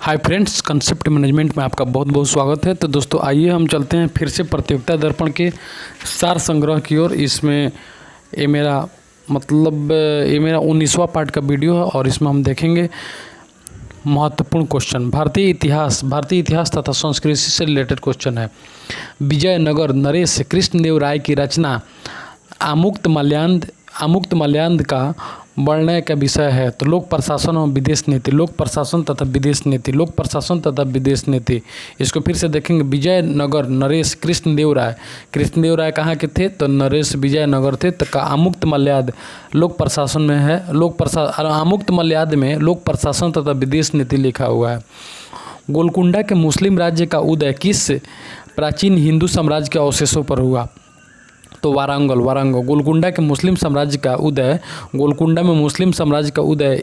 Hi friends, concept management में आपका बहुत बहुत स्वागत है। तो दोस्तों आइए हम चलते हैं फिर से प्रतियोगिता दर्पण के सार संग्रह की ओर। इसमें ये मेरा 19वां पार्ट का वीडियो है और इसमें हम देखेंगे महत्वपूर्ण क्वेश्चन। भारतीय इतिहास तथा संस्कृति से रिलेटेड क्वेश्चन है। विजयनगर नरेश कृष्णदेव राय की रचना आमुक्त मल्यान्ध का वर्णय का विषय है। तो लोक प्रशासन और विदेश नीति, लोक प्रशासन तथा विदेश नीति। इसको फिर से देखेंगे। विजयनगर नरेश कृष्णदेव राय कहाँ के थे? तो नरेश विजयनगर थे। तो आमुक्त मल्याद लोक प्रशासन में है। आमुक्त मल्याद में लोक प्रशासन तथा विदेश नीति लिखा हुआ है। गोलकुंडा के मुस्लिम राज्य का उदय किस प्राचीन हिंदू साम्राज्य के अवशेषों पर हुआ? तो वारंगल। गोलकुंडा के मुस्लिम साम्राज्य का उदय, गोलकुंडा में मुस्लिम साम्राज्य का उदय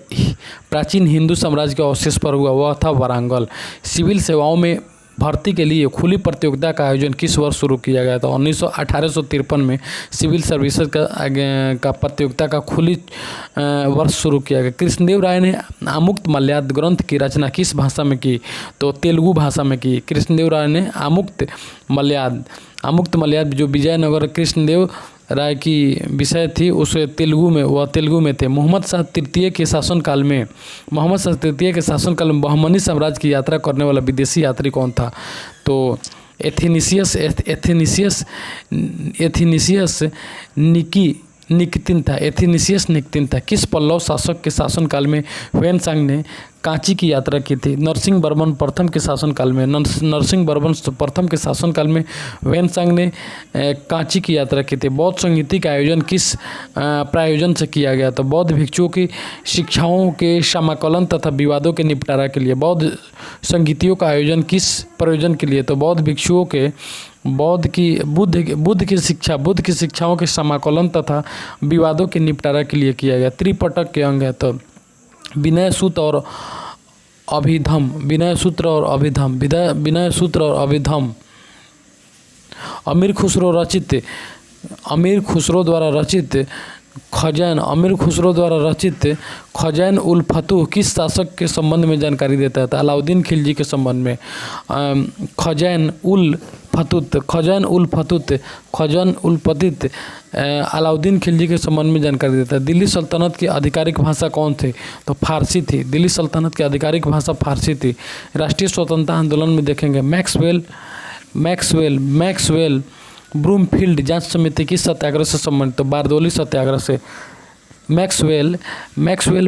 प्राचीन हिंदू साम्राज्य के अवशेष पर हुआ, वह था वारंगल। सिविल सेवाओं में भर्ती के लिए खुली प्रतियोगिता का आयोजन किस वर्ष शुरू किया गया था? 1853 में सिविल सर्विसेज का प्रतियोगिता का खुली वर्ष शुरू किया गया। कृष्णदेव राय ने आमुक्त मल्याद ग्रंथ की रचना किस भाषा में की? तो तेलुगु भाषा में की। कृष्णदेव राय ने आमुक्त मल्याद जो विजयनगर कृष्णदेव राय की विषय थी उसे तेलुगु में थे। मोहम्मद शाह तृतीय के शासनकाल में बहमनी साम्राज्य की यात्रा करने वाला विदेशी यात्री कौन था? तो एथेनिसियस निक्तिन था। किस पल्लव शासक के शासनकाल में ह्वेनसांग ने कांची की यात्रा की थी? नरसिंह वर्मन प्रथम के शासनकाल में ह्वेनसांग ने कांची की यात्रा की थी। बौद्ध संगीति का आयोजन किस प्रायोजन से किया गया? तो बौद्ध भिक्षुओं की शिक्षाओं के समाकलन तथा विवादों के निपटारा के लिए। बौद्ध संगीतियों का आयोजन किस प्रयोजन के लिए? तो बौद्ध भिक्षुओं के बुद्ध की शिक्षाओं के समाकलन तथा विवादों के निपटारा के लिए किया गया। त्रिपिटक के अंग है तो विनय सूत्र और अभिधम। अमीर खुसरो द्वारा रचित खजैन उल फतूह किस शासक के संबंध में जानकारी देता है? अलाउद्दीन खिलजी के संबंध में। खजैन उल फतूत अलाउद्दीन खिलजी के संबंध में जानकारी देता है। दिल्ली सल्तनत की आधिकारिक भाषा कौन थी? तो फारसी थी। दिल्ली सल्तनत की आधिकारिक भाषा फारसी थी। राष्ट्रीय स्वतंत्रता आंदोलन में देखेंगे मैक्सवेल ब्रूमफील्ड जांच समिति किस सत्याग्रह से संबंधित? तो बारदोली सत्याग्रह से। मैक्सवेल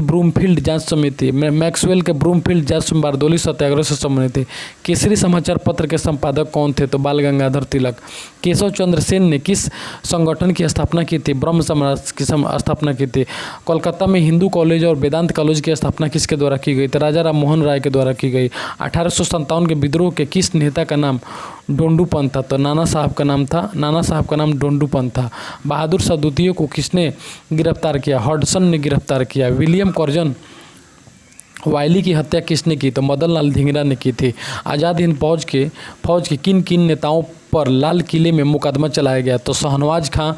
ब्रूमफील्ड जांच समिति मैक्सवेल के ब्रूमफील्ड जांच बारदोली सत्याग्रह से संबंधित थे। केसरी समाचार पत्र के संपादक कौन थे? तो बाल गंगाधर तिलक। केशव चंद्र सेन ने किस संगठन की स्थापना की थी? ब्रह्म समाज की स्थापना की थी। कोलकाता में हिंदू कॉलेज और वेदांत कॉलेज की स्थापना किसके द्वारा की गई? तो राजा राम मोहन राय के द्वारा की गई। 1857 के विद्रोह के किस नेता का नाम डोंडूपंत था? तो नाना साहब का नाम डोंडूपंत था। बहादुर शाह द्वितीय को किसने गिरफ्तार किया? हॉडसन ने गिरफ्तार किया। विलियम कर्जन वायली की हत्या किसने की? तो मदन लाल धिंगरा ने की थी। आज़ाद हिंद फौज के किन नेताओं पर लाल किले में मुकदमा चलाया गया? तो शहनवाज खां,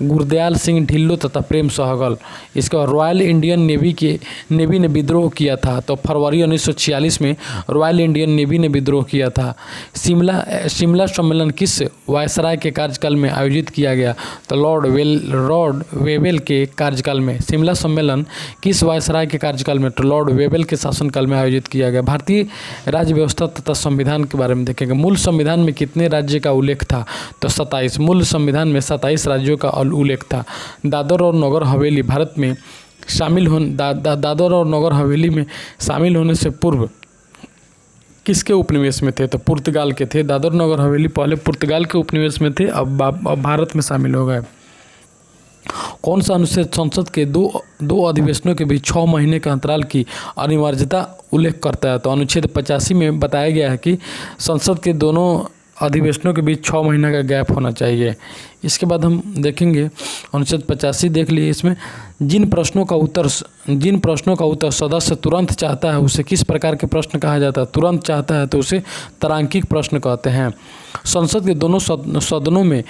गुरदयाल सिंह ढिल्लो तथा प्रेम सहगल। इसके बाद रॉयल इंडियन नेवी ने विद्रोह किया था। तो फरवरी 1946 में रॉयल इंडियन नेवी ने विद्रोह किया था। शिमला सम्मेलन किस वायसराय के कार्यकाल में आयोजित किया गया? तो लॉर्ड वेवेल के कार्यकाल में। शिमला सम्मेलन किस वायसराय के कार्यकाल में? तो लॉर्ड वेवेल के शासनकाल में आयोजित किया गया। भारतीय राज्य व्यवस्था तथा संविधान के बारे में देखेंगे। मूल संविधान में कितने राज्य का उल्लेख था? तो 27। मूल संविधान में 27 राज्यों का उल्लेख था। दादर और नगर हवेली भारत में दादर और नगर हवेली में शामिल होने से पूर्व किसके उपनिवेश में थे? तो पुर्तगाल के थे। दादर नगर हवेली पहले पुर्तगाल के उपनिवेश में थे, अब भारत में शामिल हो गए। कौन सा अनुच्छेद संसद के दो अधिवेशनों के बीच 6 महीने के अंतराल की अनिवार्यता उल्लेख करता है? तो अनुच्छेद 85 में बताया गया है कि संसद के दोनों अधिवेशनों के बीच 6 महीने का गैप होना चाहिए। इसके बाद हम देखेंगे अनुच्छेद 85 देख लिए। इसमें जिन प्रश्नों का उत्तर सदस्य तुरंत चाहता है उसे किस प्रकार के प्रश्न कहा जाता है? तुरंत चाहता है तो उसे तारांकिक प्रश्न कहते हैं। संसद के दोनों सदनों में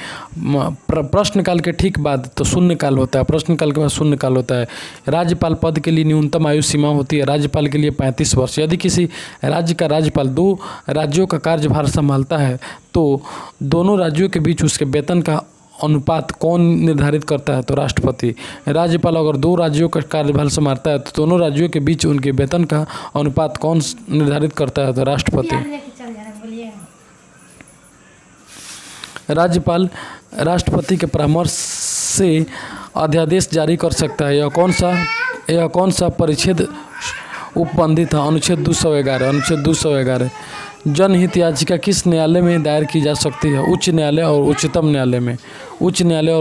प्रश्नकाल के ठीक बाद तो शून्यकाल होता है, प्रश्नकाल के बाद शून्यकाल होता है। राज्यपाल पद के लिए न्यूनतम आयु सीमा होती है, राज्यपाल के लिए 35 वर्ष। यदि किसी राज्य का राज्यपाल 2 राज्यों का कार्यभार संभालता है तो दोनों राज्यों के बीच उसके वेतन का अनुपात कौन निर्धारित करता है? तो राष्ट्रपति। राज्यपाल अगर 2 राज्यों का कार्यभार संभालता है तो दोनों राज्यों के बीच उनके वेतन का अनुपात कौन निर्धारित करता है? तो राष्ट्रपति। राज्यपाल राष्ट्रपति के परामर्श से अध्यादेश जारी कर सकता है। यह कौन सा परिच्छेद उपबंधित है? अनुच्छेद 211। जनहित याचिका किस न्यायालय में दायर की जा सकती है? उच्च न्यायालय और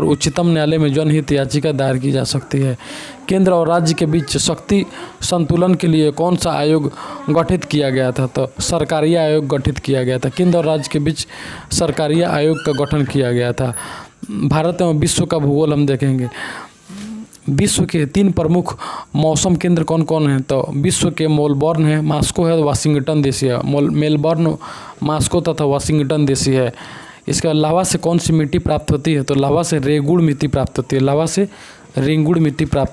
उच्चतम न्यायालय में जनहित याचिका दायर की जा सकती है। केंद्र और राज्य के बीच शक्ति संतुलन के लिए कौन सा आयोग गठित किया गया था? तो सरकारिया आयोग गठित किया गया था। केंद्र और राज्य के बीच सरकारिया आयोग का गठन किया गया था। भारत एवं विश्व का भूगोल हम देखेंगे। विश्व के 3 प्रमुख मौसम केंद्र कौन कौन हैं? तो विश्व के मेलबर्न है, मास्को है, वाशिंगटन डीसी है। मेलबर्न, मास्को तथा वाशिंगटन डीसी है। इसके बाद लावा से कौन सी मिट्टी प्राप्त होती है? तो लावा से रेगुड़ मिट्टी प्राप्त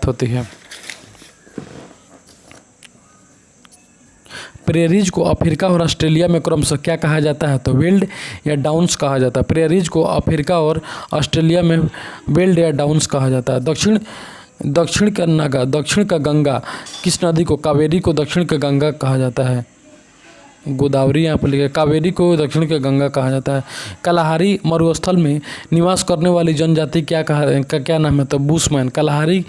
होती है। प्रेरीज को अफ्रीका और ऑस्ट्रेलिया में क्रमशः क्या कहा जाता है? तो वेल्ड या डाउन्स कहा जाता है। प्रेरीज को अफ्रीका और ऑस्ट्रेलिया में वेल्ड या डाउन्स कहा जाता है। दक्षिण का गंगा किस नदी को? कावेरी को दक्षिण का गंगा कहा जाता है। गोदावरी यहाँ पर लिखा है, कावेरी को दक्षिण का गंगा कहा जाता है। कलाहारी मरुस्थल में निवास करने वाली जनजाति क्या नाम है? तो बुशमैन। कलाहारी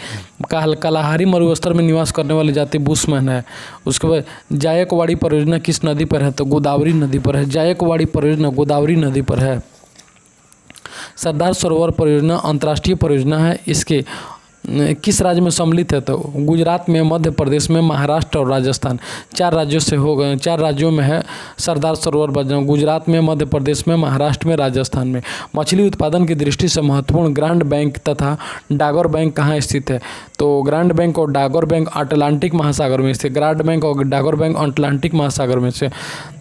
मरुस्थल में निवास करने वाली जाति बुशमैन है। उसके बाद जायकवाड़ी परियोजना किस नदी पर है? तो गोदावरी नदी पर है। जायकवाड़ी परियोजना गोदावरी नदी पर है। सरदार सरोवर परियोजना अंतर्राष्ट्रीय परियोजना है। इसके किस राज्य में सम्मिलित है? तो गुजरात में, मध्य प्रदेश में, महाराष्ट्र और राजस्थान। 4 राज्यों में है सरदार सरोवर परियोजना। गुजरात में, मध्य प्रदेश में, महाराष्ट्र में, राजस्थान में। मछली उत्पादन की दृष्टि से महत्वपूर्ण ग्रांड बैंक तथा डागर बैंक कहाँ स्थित है? तो ग्रांड बैंक और डागर बैंक अटलांटिक महासागर में स्थित। ग्रांड बैंक और डागर बैंक अटलांटिक महासागर में से।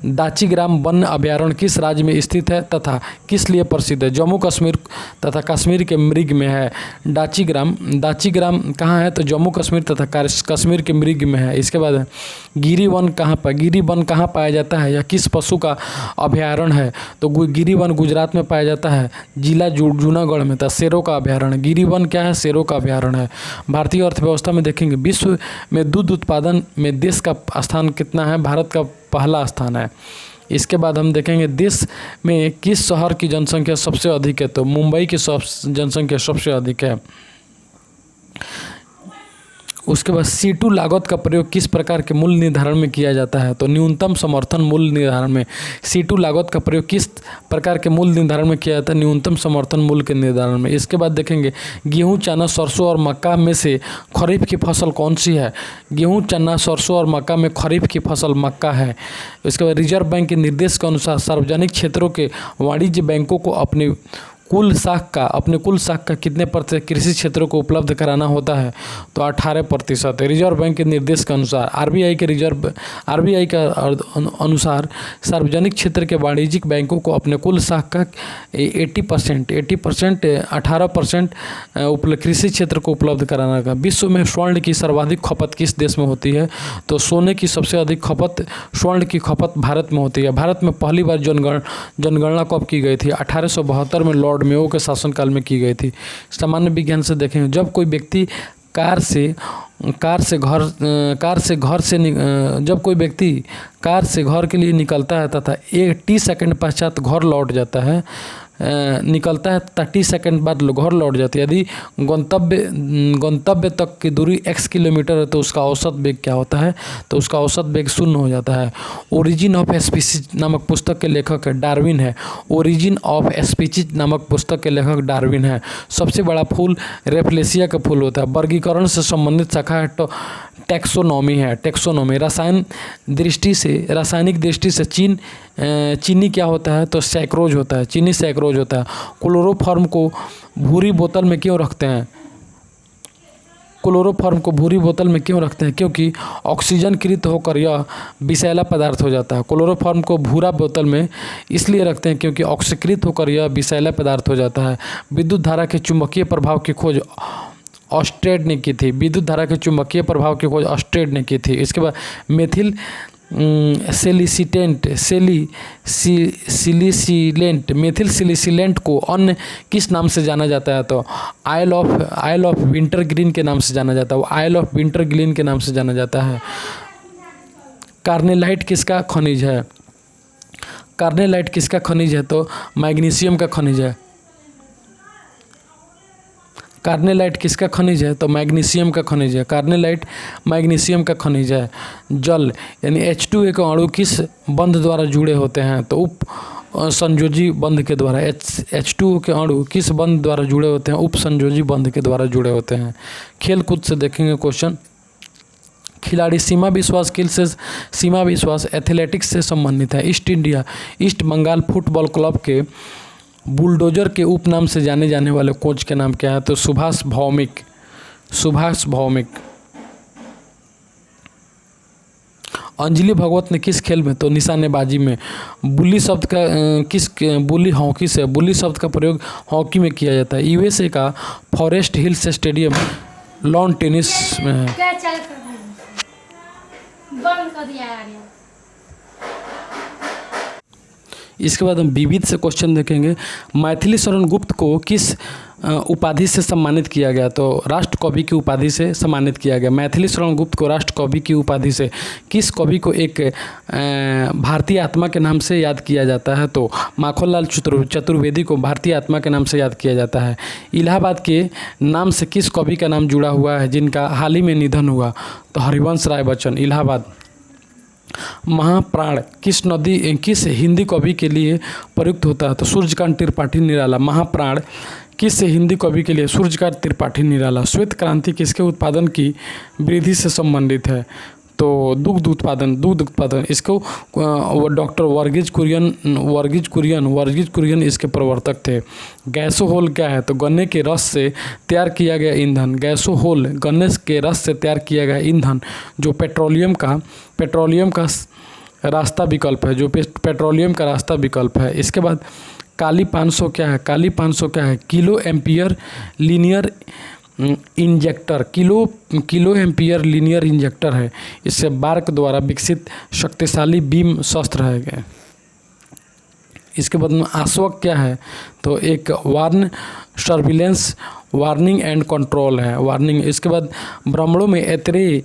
दाचीग्राम वन अभ्यारण्य किस राज्य में स्थित है तथा किस लिए प्रसिद्ध है? जम्मू कश्मीर तथा कश्मीर के मृग में है। दाचीग्राम कहाँ है? तो जम्मू कश्मीर तथा कश्मीर के मृग में है। इसके बाद गिरी वन कहाँ पाया जाता है या किस पशु का अभ्यारण्य है? तो गिरी वन गुजरात में पाया जाता है, जिला जूनागढ़ में था। शेरों का अभ्यारण्य। गिरी वन क्या है? शेरों का अभ्यारण्य है। भारतीय अर्थव्यवस्था में देखेंगे, विश्व में दूध उत्पादन में देश का स्थान कितना है? भारत का पहला स्थान है। इसके बाद हम देखेंगे देश में किस शहर की जनसंख्या सबसे अधिक है? तो मुंबई की जनसंख्या सबसे अधिक है। उसके बाद C2 लागत का प्रयोग किस प्रकार के मूल्य निर्धारण में किया जाता है? तो न्यूनतम समर्थन मूल्य निर्धारण में C2 लागत का प्रयोग किस प्रकार के मूल्य निर्धारण में किया जाता है? न्यूनतम समर्थन मूल्य के निर्धारण में। इसके बाद देखेंगे गेहूं, चना, सरसों और मक्का में से खरीफ की फसल कौन सी है? गेहूं, चना, सरसों और मक्का में खरीफ की फसल मक्का है। इसके बाद रिजर्व बैंक के निर्देश के अनुसार सार्वजनिक क्षेत्रों के वाणिज्य बैंकों को अपने कुल साख का कितने प्रतिशत कृषि क्षेत्रों को उपलब्ध कराना होता है? तो 18%। रिजर्व बैंक के निर्देश के अनुसार आरबीआई के अनुसार सार्वजनिक क्षेत्र के वाणिज्यिक बैंकों को अपने कुल साख का 80% 18% कृषि क्षेत्र को उपलब्ध कराना का। विश्व में स्वर्ण की सर्वाधिक खपत किस देश में होती है? तो सोने की सबसे अधिक खपत, स्वर्ण की खपत भारत में होती है। भारत में पहली बार जनगणना कब की गई थी? 1872 में लॉर्ड मेयो के शासनकाल में की गई थी। सामान्य विज्ञान से देखेंगे, जब कोई व्यक्ति कार से घर के लिए निकलता है तथा 30 सेकंड पश्चात घर लौट जाता है, निकलता है 30 सेकंड बाद घर लौट जाती है। यदि गंतव्य तक की दूरी x किलोमीटर है तो उसका औसत वेग क्या होता है? तो उसका औसत वेग 0 हो जाता है। ओरिजिन ऑफ स्पीसीज नामक पुस्तक के लेखक डार्विन है। ओरिजिन ऑफ स्पीसीज नामक पुस्तक के लेखक डार्विन है। सबसे बड़ा फूल रेफलेसिया का फूल होता है। वर्गीकरण से संबंधित शाखा है टैक्सोनॉमी है। टैक्सोनॉमी रासायनिक दृष्टि से चीन चीनी क्या होता है? तो सैक्रोज होता है, चीनी सैक्रोज होता है। क्लोरोफॉर्म को भूरी बोतल में क्यों रखते हैं? क्लोरोफॉर्म को भूरी बोतल में क्यों रखते हैं? क्योंकि ऑक्सीजनकृत होकर यह विषैला पदार्थ हो जाता है। क्लोरोफॉर्म को भूरा बोतल में इसलिए रखते हैं क्योंकि ऑक्सीकृत होकर यह विषैला पदार्थ हो जाता है। विद्युत धारा के चुंबकीय प्रभाव की खोज ऑस्टेड ने की थी। विद्युत धारा के चुंबकीय प्रभाव की खोज ऑस्टेड ने की थी। इसके बाद मेथिल सिलिसिलेंट मेथिल सिलिसिलेंट को अन्य किस नाम से जाना जाता है? तो आयल ऑफ विंटर ग्रीन के नाम से जाना जाता है। वो आयल ऑफ विंटर ग्रीन के नाम से जाना जाता है। कार्नेलाइट किसका खनिज है? कार्नेलाइट किसका खनिज है? तो मैग्नीशियम का खनिज है। कार्नेलाइट किसका खनिज है? तो मैग्नीशियम का खनिज है। कार्नेलाइट मैग्नीशियम का खनिज है। जल यानी H2A के अणु किस बंध द्वारा जुड़े होते हैं? तो उप संयोजी बंध के द्वारा। H2O के अणु किस बंध द्वारा जुड़े होते हैं? उप संयोजी बंध के द्वारा जुड़े होते हैं। खेल कूद से देखेंगे क्वेश्चन। खिलाड़ी सीमा विश्वास एथलेटिक्स से संबंधित है। ईस्ट बंगाल फुटबॉल क्लब के बुलडोजर के उपनाम से जाने जाने वाले कोच के नाम क्या है? तो सुभाष भौमिक। अंजलि भगवत ने किस खेल में? तो निशानेबाजी में। बुली शब्द का बुली हॉकी से बुली शब्द का प्रयोग हॉकी में किया जाता है। यूएसए का forest hills stadium lawn tennis में है। बंद कर दिया यार। इसके बाद हम विविध से क्वेश्चन देखेंगे। मैथिली शरण गुप्त को किस उपाधि से सम्मानित किया गया? तो राष्ट्र कवि की उपाधि से सम्मानित किया गया। मैथिली शरण गुप्त को राष्ट्र कवि की उपाधि से। किस कवि को एक भारतीय आत्मा के नाम से याद किया जाता है? तो माखनलाल चतुर्वेदी को भारतीय आत्मा के नाम से याद किया जाता है। इलाहाबाद के नाम से किस कवि का नाम जुड़ा हुआ है जिनका हाल ही में निधन हुआ? तो हरिवंश राय बच्चन। इलाहाबाद। महाप्राण किस हिंदी कवि के लिए प्रयुक्त होता है? तो सूर्यकांत त्रिपाठी निराला। महाप्राण किस हिंदी कवि के लिए? सूर्यकांत त्रिपाठी निराला। श्वेत क्रांति किसके उत्पादन की वृद्धि से संबंधित है? तो दुग्ध उत्पादन इसको डॉक्टर वर्गीज कुरियन इसके प्रवर्तक थे। गैसोहोल क्या है? तो गन्ने के रस से तैयार किया गया ईंधन। गैसोहोल गन्ने के रस से तैयार किया गया ईंधन जो पेट्रोलियम का रास्ता विकल्प है, इसके बाद काली 500 क्या है? Kilo ampere linear injector. Kilo ampere linear injector है। इससे बार्क द्वारा विकसित शक्तिशाली बीम शस्त्र है। इसके बाद में आश्वक क्या है? तो एक सर्विलेंस वार्निंग एंड कंट्रोल है। इसके बाद ब्राह्मणों में ऐतरेय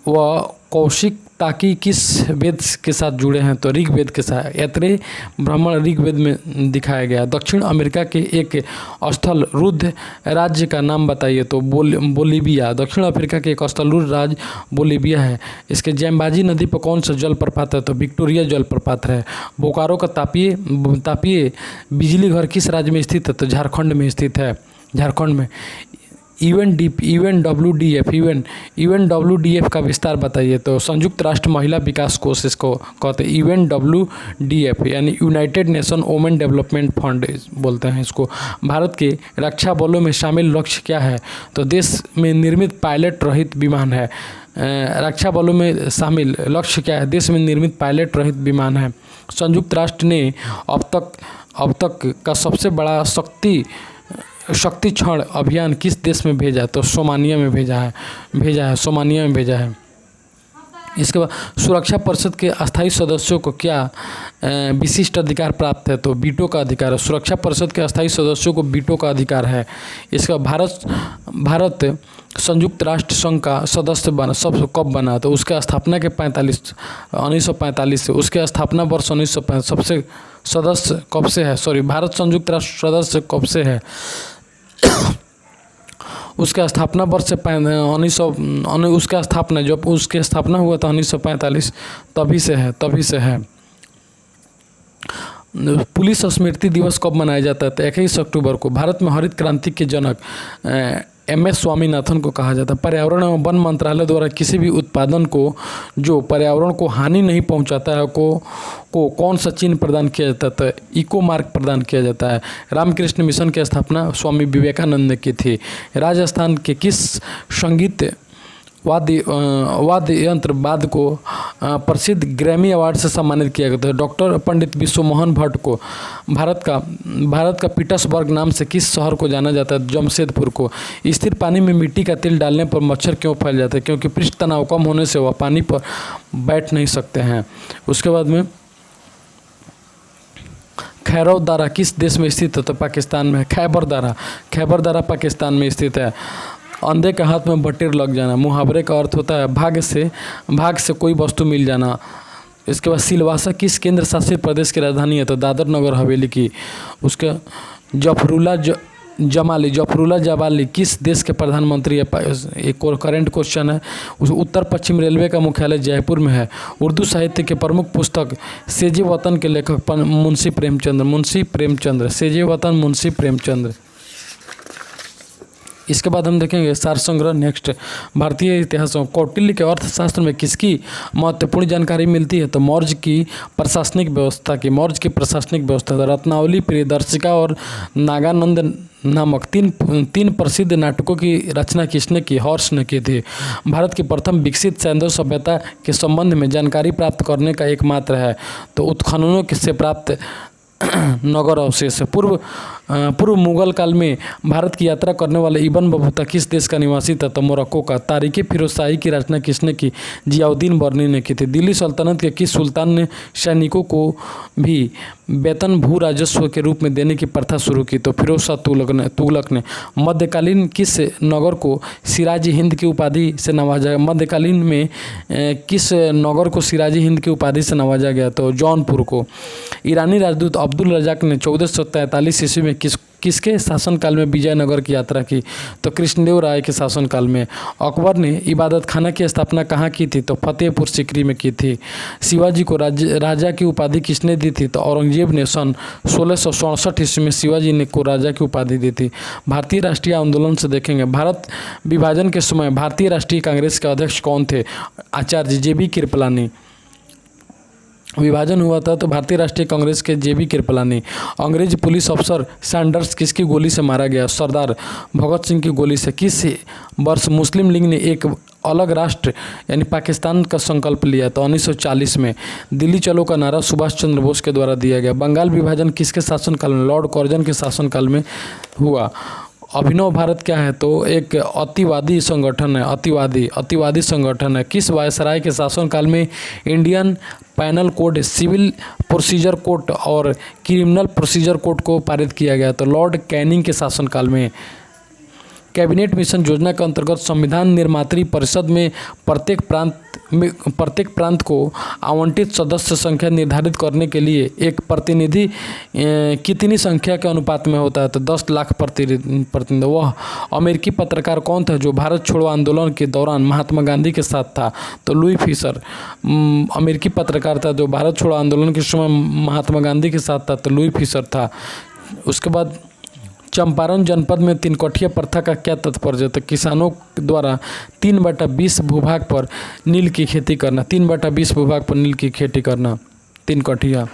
व कौशिक ताकि किस वेद के साथ जुड़े हैं? तो ऋग्वेद के साथ। ऐतरेय ब्राह्मण ऋग्वेद में दिखाया गया। दक्षिण अमेरिका के एक स्थल रुद्ध राज्य का नाम बताइए? तो बोलीविया। दक्षिण अफ्रीका के एक स्थल रुद्ध राज्य बोलीविया है। इसके जैम्बाजी नदी पर कौन सा जलप्रपात है? तो विक्टोरिया जलप्रपात है। बोकारो का तापीय बिजली घर किस राज्य में स्थित है? तो झारखंड में स्थित है। झारखंड में। यूएनडब्ल्यूडीएफ का विस्तार बताइए? तो संयुक्त राष्ट्र महिला विकास कोष इसको कहते हैं। यूएनडब्ल्यूडीएफ यानी United nation women development fund बोलते हैं इसको। भारत के रक्षा बलों में शामिल लक्ष्य क्या है? तो देश में निर्मित पायलट रहित विमान है। रक्षा बलों में शामिल लक्ष्य क्या है? देश में निर्मित पायलट रहित विमान है। संयुक्त राष्ट्र ने अब तक का सबसे बड़ा शक्ति क्षण अभियान किस देश में भेजा? तो सोमालिया में भेजा है। इसके बाद सुरक्षा परिषद के अस्थायी सदस्यों को क्या विशिष्ट अधिकार प्राप्त है? तो वीटो का अधिकार है। सुरक्षा परिषद के अस्थायी सदस्यों को वीटो का अधिकार है। इसका भारत संयुक्त राष्ट्र संघ का सदस्य कब बना? तो उसके स्थापना के 1945 से। उसके स्थापना वर्ष 1945 सबसे सदस्य कब से है? भारत संयुक्त राष्ट्र सदस्य कब से है? उसका स्थापना वर्ष से उसका स्थापना जब उसकी स्थापना हुआ था 1945 तभी से है। पुलिस स्मृति दिवस कब मनाया जाता है? तो 21 अक्टूबर को। भारत में हरित क्रांति के जनक MS स्वामीनाथन को कहा जाता है। पर्यावरण एवं वन मंत्रालय द्वारा किसी भी उत्पादन को जो पर्यावरण को हानि नहीं पहुंचाता है को कौन सा चिन्ह प्रदान किया जाता है? तो इको मार्क प्रदान किया जाता है। रामकृष्ण मिशन की स्थापना स्वामी विवेकानंद ने की थी। राजस्थान के किस संगीत वाद्य यंत्र वाद को प्रसिद्ध ग्रैमी अवार्ड से सम्मानित किया गया था? डॉक्टर पंडित विश्वमोहन भट्ट को। भारत का पीटर्सबर्ग नाम से किस शहर को जाना जाता है? जमशेदपुर को। स्थिर पानी में मिट्टी का तेल डालने पर मच्छर क्यों फैल जाते हैं? क्योंकि पृष्ठ तनाव कम होने से वह पानी पर बैठ नहीं सकते हैं। उसके बाद में खैबर दारा किस देश में स्थित है? तो पाकिस्तान में। खैबर दारा पाकिस्तान में स्थित है। अंधे के हाथ में बटेर लग जाना, मुहावरे का अर्थ होता है भाग से कोई वस्तु मिल जाना। इसके बाद सिलवासा किस केंद्र शासित प्रदेश की राजधानी है? तो दादर नगर हवेली की। उसके जफरुल्ला जमाली किस देश के प्रधानमंत्री है? एक और करेंट क्वेश्चन है। उत्तर पश्चिम रेलवे का मुख्यालय जयपुर में है। उर्दू साहित्य के प्रमुख पुस्तक सेजे वतन के लेखक मुंशी प्रेमचंद्र। सेजे वतन मुंशी प्रेमचंद्र। इसके बाद हम देखेंगे सार संग्रह। नेक्स्ट, भारतीय इतिहास में कौटिल्य के अर्थशास्त्र में किसकी महत्वपूर्ण जानकारी मिलती है? तो मौर्य की प्रशासनिक व्यवस्था। रत्नावली, प्रियदर्शिका और नागानंद नामक तीन प्रसिद्ध नाटकों की रचना किसने की? हॉर्स ने की थी। भारत की प्रथम विकसित सैंधव सभ्यता के संबंध में जानकारी प्राप्त करने का एकमात्र है तो उत्खननों से प्राप्त नगर अवशेष है। पूर्व मुगल काल में भारत की यात्रा करने वाले इब्न बतूता किस देश का निवासी था? तो मोरक्को का। तारीख़ फिरोज शाही की रचना किसने की? जियाउद्दीन बर्नी ने की थी। दिल्ली सल्तनत के किस सुल्तान ने सैनिकों को भी वेतन भू राजस्व के रूप में देने की प्रथा शुरू की? तो फिरोज शाह तुगलक ने। मध्यकालीन किस नगर को सिराज हिंद की उपाधि से नवाजा? मध्यकालीन में किस नगर को सिराज हिंद की उपाधि से नवाजा गया? तो जौनपुर को। ईरानी राजदूत अब्दुल रज़ाक ने 1443 ईस्वी में किसके शासनकाल में विजयनगर की यात्रा की? तो कृष्णदेव राय के शासनकाल में। अकबर ने इबादत खाना की स्थापना कहाँ की थी? तो फतेहपुर सीकरी में की थी। शिवाजी को राजा की उपाधि किसने दी थी? तो औरंगजेब ने सन 1667 ईस्वी में शिवाजी को राजा की उपाधि दी थी। भारतीय राष्ट्रीय आंदोलन से देखेंगे। भारत विभाजन के समय भारतीय राष्ट्रीय कांग्रेस के अध्यक्ष कौन थे? आचार्य JB कृपलानी। विभाजन हुआ था तो भारतीय राष्ट्रीय कांग्रेस के JB कृपलानी। अंग्रेज पुलिस अफसर सैंडर्स किसकी गोली से मारा गया? सरदार भगत सिंह की गोली से। किस वर्ष मुस्लिम लीग ने एक अलग राष्ट्र यानी पाकिस्तान का संकल्प लिया? तो 1940 में। दिल्ली चलो का नारा सुभाष चंद्र बोस के द्वारा दिया गया। बंगाल विभाजन किसके शासनकाल में? लॉर्ड कर्जन के शासनकाल में हुआ। अभिनव भारत क्या है? तो एक अतिवादी संगठन है। अतिवादी संगठन है। किस वायसराय के शासनकाल में Indian penal code, civil procedure code और क्रिमिनल प्रोसीजर कोड को पारित किया गया? तो लॉर्ड कैनिंग के शासनकाल में। कैबिनेट मिशन योजना के अंतर्गत संविधान निर्मात्री परिषद में प्रत्येक प्रांत को आवंटित सदस्य संख्या निर्धारित करने के लिए एक प्रतिनिधि कितनी संख्या के अनुपात में होता है? तो 10 लाख प्रतिनिधि। वह अमेरिकी पत्रकार कौन था जो भारत छोड़ो आंदोलन के दौरान महात्मा गांधी के साथ था? तो लुई फिशर अमेरिकी पत्रकार था जो भारत छोड़ो आंदोलन के समय महात्मा गांधी के साथ था। तो लुई फिशर था। उसके बाद चंपारण जनपद में 3 कठिया प्रथा का क्या तात्पर्य है? तो किसानों द्वारा 3/20 भूभाग पर नील की खेती करना। 3/20 भूभाग पर नील की खेती करना 3 कठिया।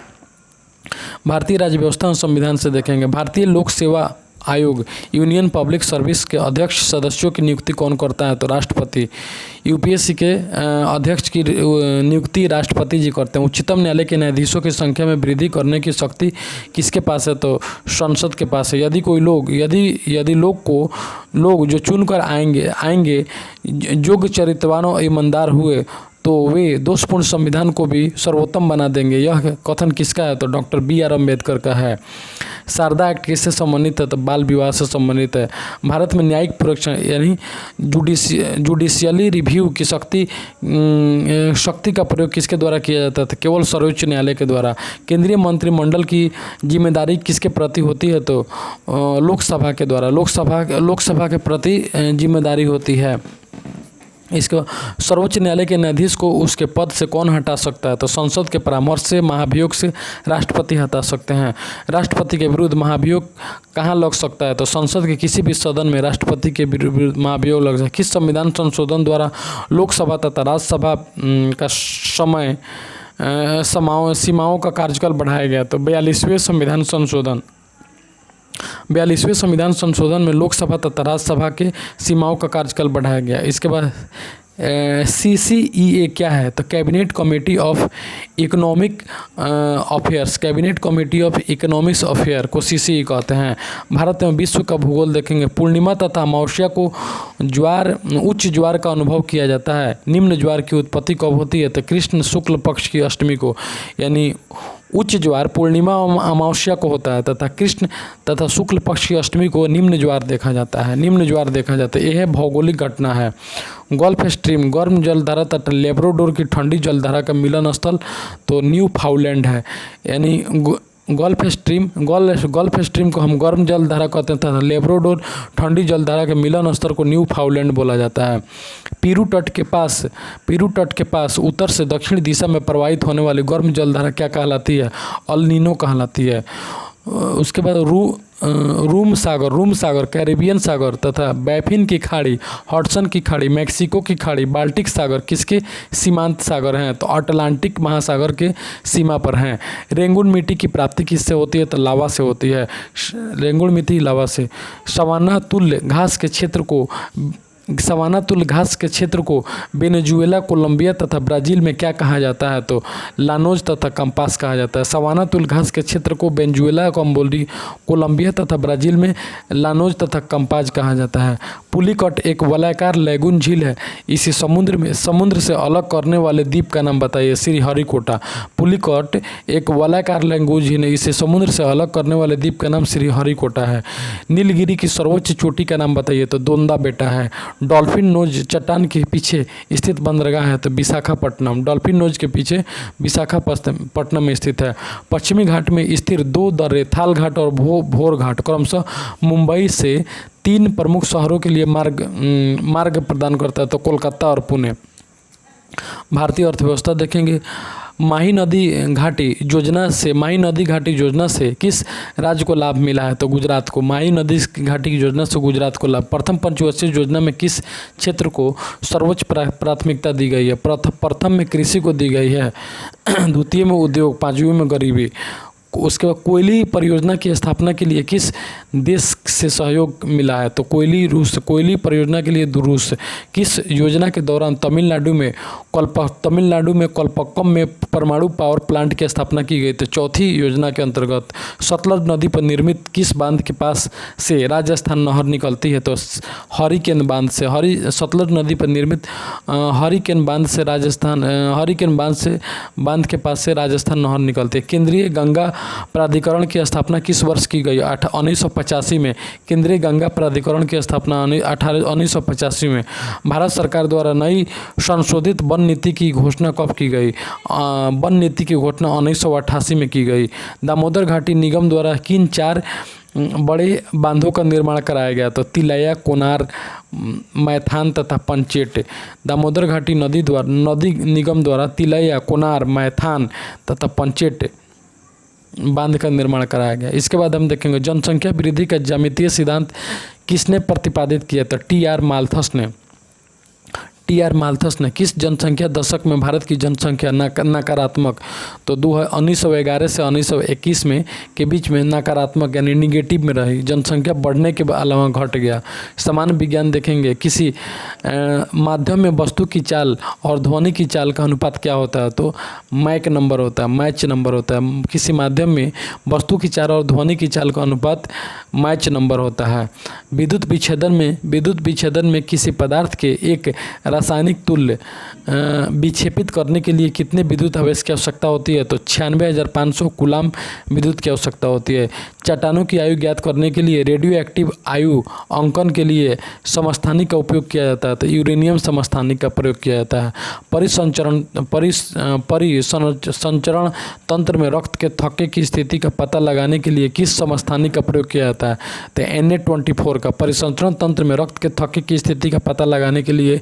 भारतीय राज्य व्यवस्था और संविधान से देखेंगे। भारतीय लोक सेवा आयोग यूनियन पब्लिक सर्विस के अध्यक्ष सदस्यों की नियुक्ति कौन करता है? तो राष्ट्रपति। UPSC के अध्यक्ष की नियुक्ति राष्ट्रपति जी करते हैं। उच्चतम न्यायालय के न्यायाधीशों की संख्या में वृद्धि करने की शक्ति किसके पास है? तो संसद के पास है। यदि लोग जो चुनकर आएंगे योग्य, चरित्रवान और ईमानदार हुए तो वे दोषपूर्ण संविधान को भी सर्वोत्तम बना देंगे। यह कथन किसका है? तो डॉक्टर BR अम्बेडकर का है। शारदा एक्ट किससे संबंधित है? तो बाल विवाह से संबंधित है। भारत में न्यायिक परीक्षण यानी जुडिशियली रिव्यू की शक्ति का प्रयोग किसके द्वारा किया जाता था? केवल सर्वोच्च न्यायालय के द्वारा। केंद्रीय मंत्रिमंडल की जिम्मेदारी किसके प्रति होती है? तो लोकसभा के द्वारा। लोकसभा के प्रति जिम्मेदारी होती है। इसके सर्वोच्च न्यायालय के न्यायाधीश को उसके पद से कौन हटा सकता है? तो संसद के परामर्श से, महाभियोग से राष्ट्रपति हटा सकते हैं। राष्ट्रपति के विरुद्ध महाभियोग कहाँ लग सकता है? तो संसद के किसी भी सदन में राष्ट्रपति के विरुद्ध महाभियोग लग सकता है। किस संविधान संशोधन द्वारा लोकसभा तथा राज्यसभा का सीमाओं का कार्यकाल बढ़ाया गया? तो 42वें संविधान संशोधन। 42वें संविधान संशोधन में लोकसभा तथा राज्यसभा के सीमाओं का कार्यकाल बढ़ाया गया। इसके बाद CCEA क्या है? तो cabinet committee of economic affairs, cabinet committee of economics affair को CCE कहते हैं। भारत में विश्व का भूगोल देखेंगे। पूर्णिमा तथा अमावस्या को उच्च ज्वार का अनुभव किया जाता है। निम्न ज्वार की उत्पत्ति कब होती है? तो कृष्ण शुक्ल पक्ष की अष्टमी को, यानी उच्च ज्वार पूर्णिमा अमावस्या को होता है तथा कृष्ण तथा शुक्ल पक्ष की अष्टमी को निम्न ज्वार देखा जाता है। यह भौगोलिक घटना है। गल्फ स्ट्रीम, गर्म जलधारा तथा लेब्राडोर की ठंडी जलधारा का मिलन स्थल तो न्यू फाउंडलैंड है। यानी गल्फ स्ट्रीम को हम गर्म जलधारा कहते हैं तथा लेब्राडोर ठंडी जलधारा के मिलन स्थल को न्यू फाउंडलैंड बोला जाता है। पेरू तट के पास उत्तर से दक्षिण दिशा में प्रवाहित होने वाली गर्म जलधारा क्या कहलाती है? अल नीनो कहलाती है। उसके बाद रूम सागर, कैरिबियन सागर तथा बैफिन की खाड़ी, हडसन की खाड़ी, मैक्सिको की खाड़ी, बाल्टिक सागर किसके सीमांत सागर हैं? तो अटलांटिक महासागर के सीमा पर हैं। रेंगुन मिट्टी की प्राप्ति किससे होती है? तो लावा से होती है। रेंगुन मिट्टी लावा से। सवाना तुल्य घास के क्षेत्र को वेनेजुएला, कोलंबिया तथा ब्राज़ील में क्या कहा जाता है? तो लानोज तथा कंपास कहा जाता है। सवाना तुल्य घास के क्षेत्र को वेनेजुएला, कोलंबिया तथा ब्राज़ील में लानोज तथा कंपास कहा जाता है। पुलिकट एक वलयाकार लैगून झील है। इसे समुद्र से अलग करने वाले द्वीप का नाम बताइए? श्रीहरिकोटा। पुलिकट एक वलयाकार लैगून झील है। इसे समुद्र से अलग करने वाले द्वीप का नाम श्रीहरिकोटा है। नीलगिरी की सर्वोच्च चोटी का नाम बताइए? तो दोंदा बेटा है। डॉल्फिन नोज चट्टान के पीछे स्थित बंदरगाह है? तो विशाखापट्टनम। डॉल्फिन नोज के पीछे विशाखापट्टनम में स्थित है। पश्चिमी घाट में स्थित दो दर्रे थाल घाट और भोर घाट क्रमशः मुंबई से 3 प्रमुख शहरों के लिए मार्ग प्रदान करता है? तो कोलकाता और पुणे। भारतीय अर्थव्यवस्था देखेंगे। माही नदी घाटी योजना से किस राज्य को लाभ मिला है? तो गुजरात को। माही नदी घाटी की योजना से गुजरात को लाभ। प्रथम पंचवर्षीय योजना में किस क्षेत्र को सर्वोच्च प्राथमिकता दी गई है? प्रथम में कृषि को दी गई है, द्वितीय में उद्योग, पांचवी में गरीबी। उसके बाद कोयली परियोजना की स्थापना के लिए किस देश से सहयोग मिला है? तो कोयली परियोजना के लिए रूस। किस योजना के दौरान तमिलनाडु में कलपक्कम में परमाणु पावर प्लांट की स्थापना की गई? तो चौथी योजना के अंतर्गत। सतलज नदी पर निर्मित किस बांध के पास से राजस्थान नहर निकलती है? तो हरिकेन बांध से। सतलज नदी पर निर्मित हरिकेन बांध के पास से राजस्थान नहर निकलती है। केंद्रीय गंगा प्राधिकरण की स्थापना किस वर्ष की गई? 1985 में। केंद्रीय गंगा प्राधिकरण की स्थापना 1985 में। भारत सरकार द्वारा नई संशोधित वन नीति की घोषणा कब की गई? वन नीति की घोषणा 1988 में की गई। दामोदर घाटी निगम द्वारा किन 4 बड़े बांधों का निर्माण कराया गया? तो तिलैया, कोनार, मैथान तथा पंचेट। दामोदर घाटी नदी निगम द्वारा तिलैया, कोनार, मैथान तथा पंचेट बांध का निर्माण कराया गया। इसके बाद हम देखेंगे जनसंख्या वृद्धि का ज्यामितीय सिद्धांत किसने प्रतिपादित किया? तो टी.आर. माल्थस ने। किस जनसंख्या दशक में भारत की जनसंख्या नकारात्मक? तो 1911 से 1921 में के बीच में नकारात्मक यानी निगेटिव में रही। जनसंख्या बढ़ने के अलावा घट गया। सामान्य विज्ञान देखेंगे। किसी माध्यम में वस्तु की चाल और ध्वनि की चाल का अनुपात क्या होता है? तो मैच नंबर होता है। किसी माध्यम में वस्तु की चाल और ध्वनि की चाल का अनुपात मैच नंबर होता है। विद्युत विच्छेदन में किसी पदार्थ के एक रासायनिक तुल्य विक्षेपित करने के लिए कितने विद्युत आवेश की आवश्यकता होती है? तो 96,500 कूलाम विद्युत की आवश्यकता होती है। चट्टानों की आयु ज्ञात करने के लिए रेडियो एक्टिव आयु अंकन के लिए समस्थानिक का उपयोग किया जाता है। तो यूरेनियम समस्थानिक का प्रयोग किया जाता है। परिसंचरण तंत्र में रक्त के थक्के की स्थिति का पता लगाने के लिए किस समस्थानिक का प्रयोग किया जाता है? तो Na24 का। परिसंचरण तंत्र में रक्त के थक्के की स्थिति का पता लगाने के लिए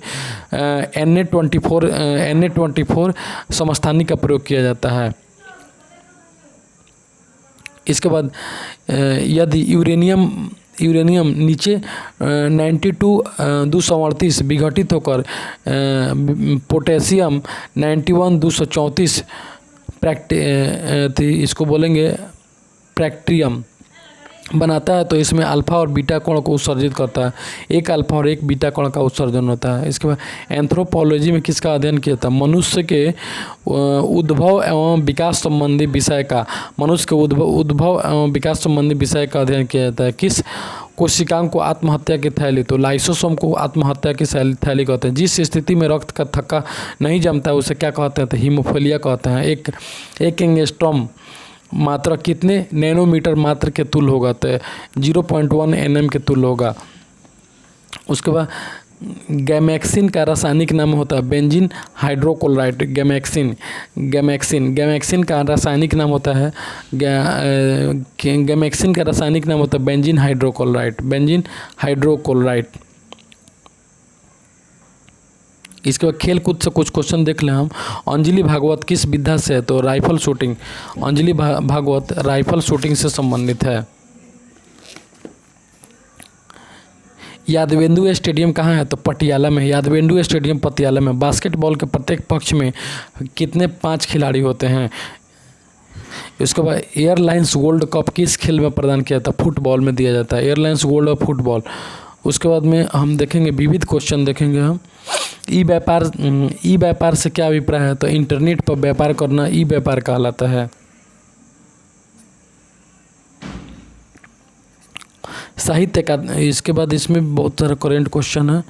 Na24 समस्थानिक का प्रयोग किया जाता है। इसके बाद यदि यूरेनियम नीचे 92 विघटित होकर पोटेशियम 91 इसको बोलेंगे प्रैक्टियम बनाता है, तो इसमें अल्फा और बीटा कण को उत्सर्जित करता है। एक अल्फा और एक बीटा कण का उत्सर्जन होता है। इसके बाद एंथ्रोपोलॉजी में किसका अध्ययन किया था? मनुष्य के उद्भव एवं विकास संबंधी विषय का, मनुष्य के उद्भव एवं विकास संबंधी विषय का अध्ययन किया जाता है। किस कोशिकाओं को आत्महत्या की थैली? तो लाइसोसोम को आत्महत्या की थैली कहते हैं। जिस स्थिति में रक्त का थक्का नहीं जमता है उसे क्या कहते हैं? तो हीमोफीलिया कहते हैं। एक एंगस्ट्रॉम मात्रा कितने नैनोमीटर मात्र के तुल्य होगा? तो 0.1 nm के तुल्य होगा। उसके बाद गैमेक्सिन का रासायनिक नाम होता है बेंजीन हाइड्रोक्लोराइड। गैमेक्सिन का रासायनिक नाम होता है बेंजीन हाइड्रोक्लोराइड। इसके बाद खेल कूद से कुछ क्वेश्चन देख लें हम। अंजलि भागवत किस विधा से है? तो rifle shooting. Anjali Bhagwat rifle shooting से संबंधित है। यादवेंदु स्टेडियम कहाँ है? तो पटियाला में। यादवेंदु स्टेडियम पटियाला में। बास्केटबॉल के प्रत्येक पक्ष में कितने 5 खिलाड़ी होते हैं? इसके बाद एयरलाइंस गोल्ड कप किस खेल में प्रदान किया था? फुटबॉल में दिया जाता है एयरलाइंस गोल्ड और फुटबॉल। उसके बाद में हम देखेंगे विविध क्वेश्चन देखेंगे हम। ई व्यापार से क्या अभिप्राय है? तो इंटरनेट पर व्यापार करना ई व्यापार कहलाता है। साहित्य का, इसके बाद इसमें बहुत सारा करेंट क्वेश्चन है।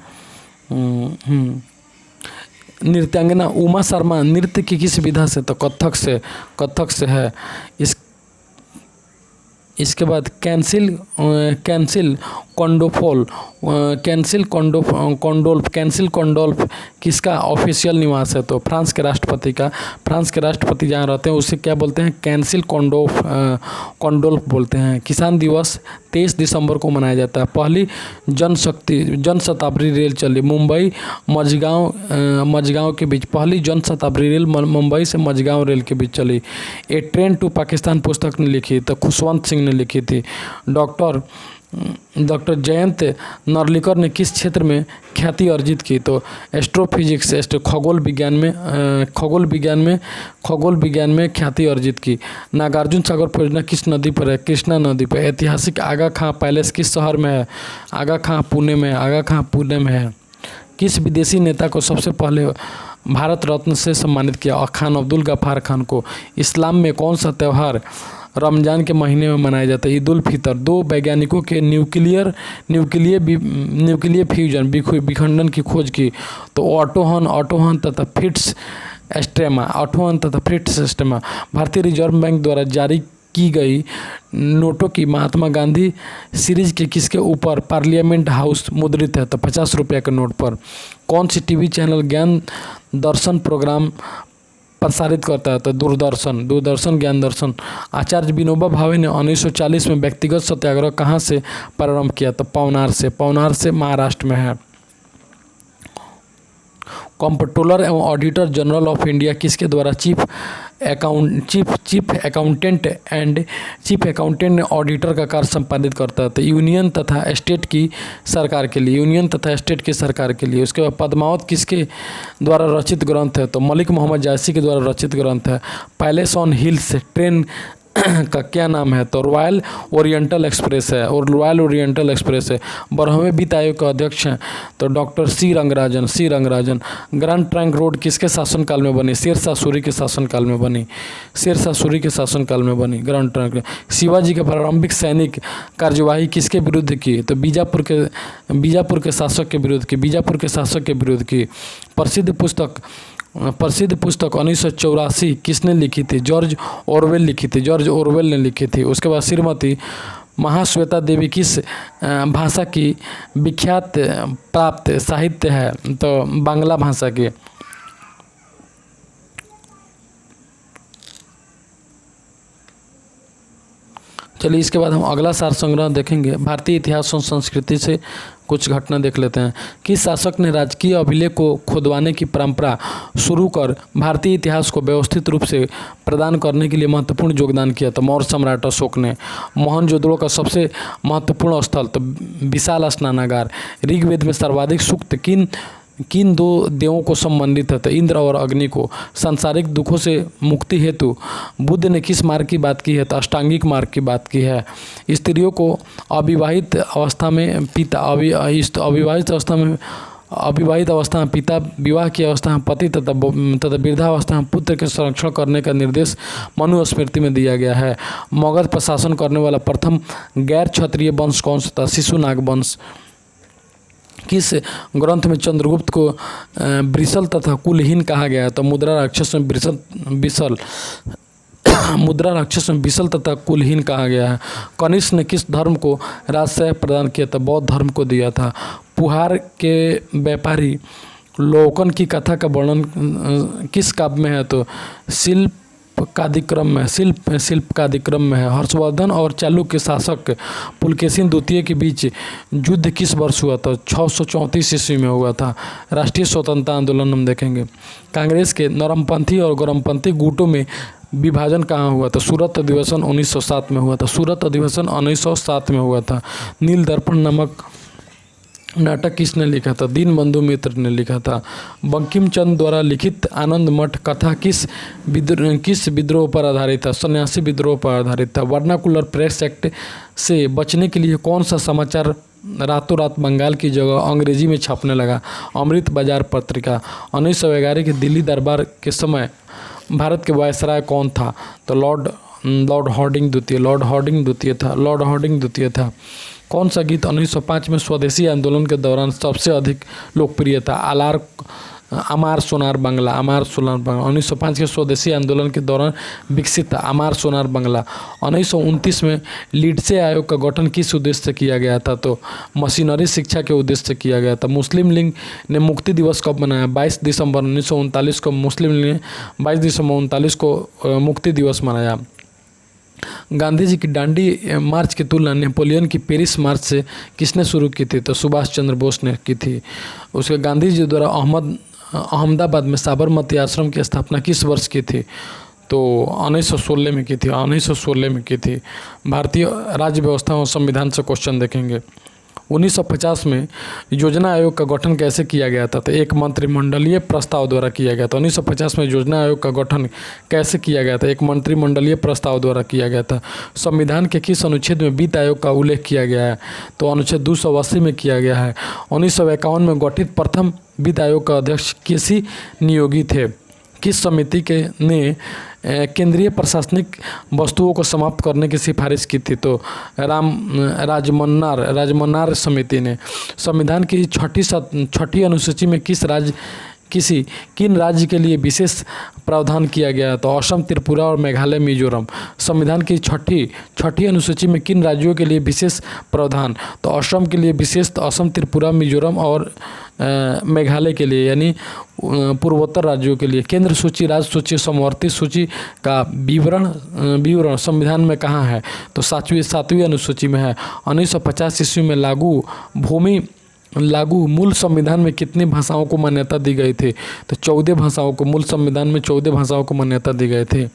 नृत्यांगना उमा शर्मा नृत्य की किस विधा से? तो कथक से है। इसके बाद कैंसिल कॉन्डोल्फ किसका ऑफिशियल निवास है? तो फ्रांस के राष्ट्रपति का। फ्रांस के राष्ट्रपति जहाँ रहते हैं उसे क्या बोलते हैं? कैंसिल कॉन्डोल्फ बोलते हैं। किसान दिवस 23 दिसंबर को मनाया जाता है। पहली जनशताब्दी रेल चली मुंबई मझगांव के बीच। पहली जनशताब्दी रेल मुंबई से मझगांव रेल के बीच चली। ए ट्रेन टू पाकिस्तान पुस्तक ने लिखी तो खुशवंत सिंह ने लिखी थी। डॉक्टर जयंत नार्लिकर ने किस क्षेत्र में ख्याति अर्जित की? तो एस्ट्रोफिजिक्स खगोल विज्ञान में ख्याति अर्जित की। नागार्जुन सागर परियोजना किस नदी पर है? कृष्णा नदी पर। ऐतिहासिक आगा खां पैलेस किस शहर में है? आगा खां पुणे में है। किस विदेशी नेता को सबसे पहले भारत रत्न से सम्मानित किया? खान अब्दुल गफ्फार खान को। इस्लाम में कौन सा त्यौहार रमज़ान के महीने में मनाया जाता है? ईद उल फितर। 2 वैज्ञानिकों के न्यूक्लियर फ्यूजन विखंडन की खोज की? तो ऑटोहन तथा फ्रिट्ज एस्ट्रेमा। भारतीय रिजर्व बैंक द्वारा जारी की गई नोटों की महात्मा गांधी सीरीज के किसके ऊपर पार्लियामेंट हाउस मुद्रित है? तो 50 रुपये के नोट पर। कौन सी टीवी चैनल ज्ञान दर्शन प्रोग्राम प्रसारित करता है? तो दूरदर्शन ज्ञान दर्शन। आचार्य विनोबा भावे ने 1940 में व्यक्तिगत सत्याग्रह कहाँ से प्रारंभ किया? तो पवनार से महाराष्ट्र में है। कंप्ट्रोलर एवं ऑडिटर जनरल ऑफ इंडिया किसके द्वारा चीफ अकाउंटेंट ने ऑडिटर का कार्य संपादित करता है? तो यूनियन तथा स्टेट की सरकार के लिए। उसके बाद पद्मावत किसके द्वारा रचित ग्रंथ है? तो मलिक मोहम्मद जायसी के द्वारा रचित ग्रंथ है। पैलेस ऑन हिल्स ट्रेन का क्या नाम है? तो रॉयल ओरिएंटल एक्सप्रेस है। बरहवें वित्त आयोग के अध्यक्ष हैं तो doctor C Rangarajan. Grand trunk road किसके शासनकाल में बनी? शेरशाह सूरी के शासनकाल में बनी ग्रैंड ट्रंक। शिवाजी के प्रारंभिक सैनिक कार्यवाही किसके विरुद्ध की? तो बीजापुर के शासक के विरुद्ध की। प्रसिद्ध पुस्तक 1984 किसने लिखी थी? जॉर्ज ऑरवेल ने लिखी थी। उसके बाद श्रीमती महाश्वेता देवी किस भाषा की विख्यात प्राप्त साहित्य है? तो बांग्ला भाषा की। चलिए इसके बाद हम अगला सार संग्रह देखेंगे। भारतीय इतिहास और संस्कृति से कुछ घटना देख लेते हैं। किस शासक ने राजकीय अभिलेख को खुदवाने की परंपरा शुरू कर भारतीय इतिहास को व्यवस्थित रूप से प्रदान करने के लिए महत्वपूर्ण योगदान किया? तो मौर्य सम्राट अशोक ने। मोहनजोदड़ो का सबसे महत्वपूर्ण स्थल तो विशाल स्नानागार। ऋग्वेद में सर्वाधिक सूक्त किन दो देवों को संबंधित है? तो इंद्र और अग्नि को। सांसारिक दुखों से मुक्ति हेतु बुद्ध ने किस मार्ग की बात की है? तो अष्टांगिक मार्ग की बात की है। स्त्रियों को अविवाहित अवस्था में पिता अविवाहित अवस्था में पिता, विवाह की अवस्था में पति तथा वृद्धावस्था में पुत्र के संरक्षण करने का निर्देश मनुस्मृति में दिया गया है। मगध पर शासन करने वाला प्रथम गैर क्षत्रिय वंश कौन सा था? शिशुनाग वंश। किस ग्रंथ में चंद्रगुप्त को वृषल तथा कुलहीन कहा गया है? तो मुद्रा राक्षस में विशल तथा कुलहीन कहा गया है। कनिष्क ने किस धर्म को राजशाही प्रदान किया था? बौद्ध धर्म को दिया था। पुहार के व्यापारी लोकन की कथा का वर्णन किस काव्य में है? तो शिल्प का अधिक्रम में है। हर्षवर्धन और चालुक्य शासक पुलकेशिन द्वितीय के बीच युद्ध किस वर्ष हुआ था? 634 ईस्वी में हुआ था। राष्ट्रीय स्वतंत्रता आंदोलन हम देखेंगे। कांग्रेस के नरमपंथी और गरमपंथी गुटों में विभाजन कहाँ हुआ था? सूरत अधिवेशन 1907 में हुआ था। सूरत अधिवेशन 1907 में हुआ था। नील दर्पण नामक नाटक किसने लिखा था? दीनबंधु मित्र ने लिखा था। बंकिम चंद्र द्वारा लिखित आनंद मठ कथा किस विद्रोह पर आधारित था? सन्यासी विद्रोह पर आधारित था। वर्नाकुलर प्रेस एक्ट से बचने के लिए कौन सा समाचार रातों रात बंगाल की जगह अंग्रेजी में छपने लगा? अमृत बाजार पत्रिका। 1911 के दिल्ली दरबार के समय भारत के वायसराय कौन था? तो लॉर्ड हार्डिंग द्वितीय था। कौन सा गीत 1905 में स्वदेशी आंदोलन के दौरान सबसे अधिक लोकप्रिय था? अमार सोनार बांग्ला। 1905 के स्वदेशी आंदोलन के दौरान विकसित था अमार सोनार बांग्ला। 1929 में लिंडसे आयोग का गठन किस उद्देश्य से किया गया था? तो मशीनरी शिक्षा के उद्देश्य से किया गया था। मुस्लिम लीग ने मुक्ति दिवस कब मनाया? 22 दिसंबर 1939 को मुस्लिम लीग ने 22 दिसंबर 1939 को मुक्ति दिवस मनाया। गांधी जी की डांडी मार्च की तुलना नेपोलियन की पेरिस मार्च से किसने शुरू की थी? तो सुभाष चंद्र बोस ने की थी। उसके गांधी जी द्वारा अहमदाबाद में साबरमती आश्रम की स्थापना किस वर्ष की थी? तो 1916 में की थी। भारतीय राज्य व्यवस्था और संविधान से क्वेश्चन देखेंगे। 1950 में योजना आयोग का गठन कैसे किया गया था? तो एक मंत्रिमंडलीय प्रस्ताव द्वारा किया गया था। 1950 में योजना आयोग का गठन कैसे किया गया था? एक मंत्रिमंडलीय प्रस्ताव द्वारा किया गया था। संविधान के किस अनुच्छेद में वित्त आयोग का उल्लेख किया गया है? तो अनुच्छेद 280 में किया गया है। 1951 में गठित प्रथम वित्त आयोग का अध्यक्ष किसी नियोगी थे? किस समिति ने केंद्रीय प्रशासनिक वस्तुओं को समाप्त करने की सिफारिश की थी? तो राजमन्नार समिति ने। संविधान की छठी अनुसूची में किन राज्य के लिए विशेष प्रावधान किया गया है? तो असम, त्रिपुरा और मेघालय, मिजोरम। संविधान की छठी अनुसूची में किन राज्यों के लिए विशेष प्रावधान? तो असम के लिए विशेष, असम, त्रिपुरा, मिजोरम और मेघालय के लिए, यानी पूर्वोत्तर राज्यों के लिए। केंद्र सूची, राज्य सूची, समवर्ती सूची का विवरण संविधान में कहाँ है? तो सातवीं अनुसूची में है। 1950 ईस्वी में लागू मूल संविधान में कितनी भाषाओं को मान्यता दी गई थी? तो 14 भाषाओं को, मूल संविधान में 14 भाषाओं को मान्यता दी गई थी।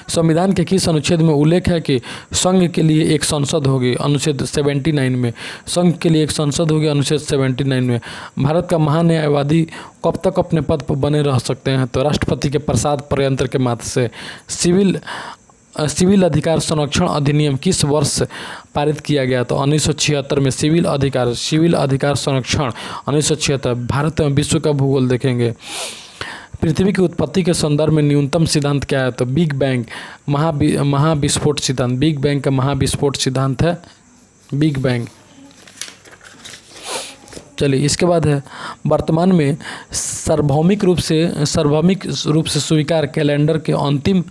संविधान के किस अनुच्छेद में उल्लेख है कि संघ के लिए एक संसद होगी? अनुच्छेद 79 में। संघ के लिए एक संसद होगी, अनुच्छेद 79 में। भारत का महान्यायवादी कब तक अपने पद पर बने रह सकते हैं? तो राष्ट्रपति के प्रसाद प्रयंत्र के माध्यम से। सिविल अधिकार संरक्षण अधिनियम किस वर्ष पारित किया गया? तो 1976 में। सिविल अधिकार संरक्षण 1976। भारत में विश्व का भूगोल देखेंगे। पृथ्वी की उत्पत्ति के संदर्भ में न्यूनतम सिद्धांत क्या है? तो बिग बैंग, महाविस्फोट सिद्धांत। बिग बैंग का महाविस्फोट सिद्धांत है बिग बैंग। चलिए इसके बाद है वर्तमान में सार्वभौमिक रूप से स्वीकार कैलेंडर के अंतिम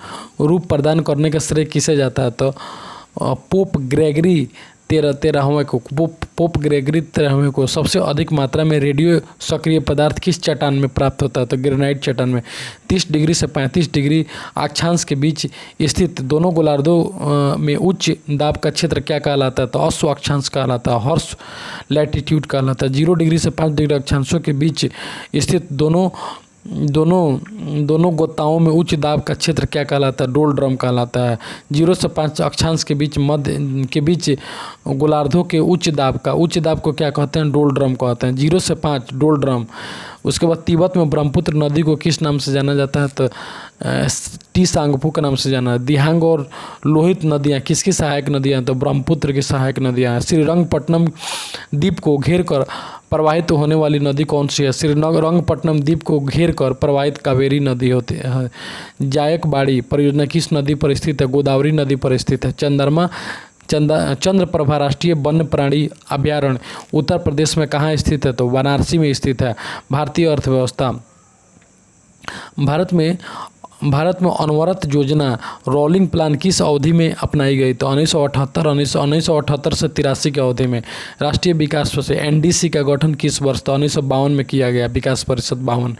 रूप प्रदान करने का श्रेय किसे जाता है? तो पोप ग्रेगरी 13वें को पोप ग्रेगरी 13वें को सबसे अधिक मात्रा में रेडियो सक्रिय पदार्थ किस चट्टान में प्राप्त होता है? तो ग्रेनाइट चट्टान में। 30 डिग्री से 35 डिग्री अक्षांश के बीच स्थित दोनों गोलार्धों में उच्च दाब का क्षेत्र क्या कहलाता है? तो अश्व अक्षांश कहलाता है, हॉर्स लैटिट्यूड कहलाता है। 0 डिग्री से 5 डिग्री अक्षांशों के बीच स्थित दोनों गोताओं में उच्च दाब का क्षेत्र क्या कहलाता है? डोलड्रम कहलाता है। 0 से 5 अक्षांश के बीच मध्य के बीच गोलार्धों के उच्च दाब को क्या कहते हैं? डोलड्रम कहते हैं। 0 से 5 डोलड्रम। उसके बाद तिब्बत में ब्रह्मपुत्र नदी को किस नाम से जाना जाता है? तो टी सांगपो के नाम से जाना है। दिहांग और लोहित नदियाँ किसकी सहायक नदियाँ हैं? तो ब्रह्मपुत्र की सहायक नदियाँ हैं। श्रीरंगपट्टनम द्वीप को घेर कर प्रवाहित होने वाली नदी कौन सी है? श्रीरंगपट्टनम द्वीप को घेर कर प्रवाहित कावेरी नदी होती है। जायकवाड़ी परियोजना किस नदी पर स्थित है? गोदावरी नदी पर स्थित है। चंद्रप्रभा राष्ट्रीय वन्य प्राणी अभयारण्य उत्तर प्रदेश में कहाँ स्थित है? तो वाराणसी में स्थित है। भारतीय अर्थव्यवस्था। भारत में अनवरत योजना रोलिंग प्लान किस अवधि में अपनाई गई? तो 1978 से 83 की अवधि में। राष्ट्रीय विकास परिषद एनडीसी का गठन किस वर्ष? तो 1952 में किया गया, विकास परिषद 52।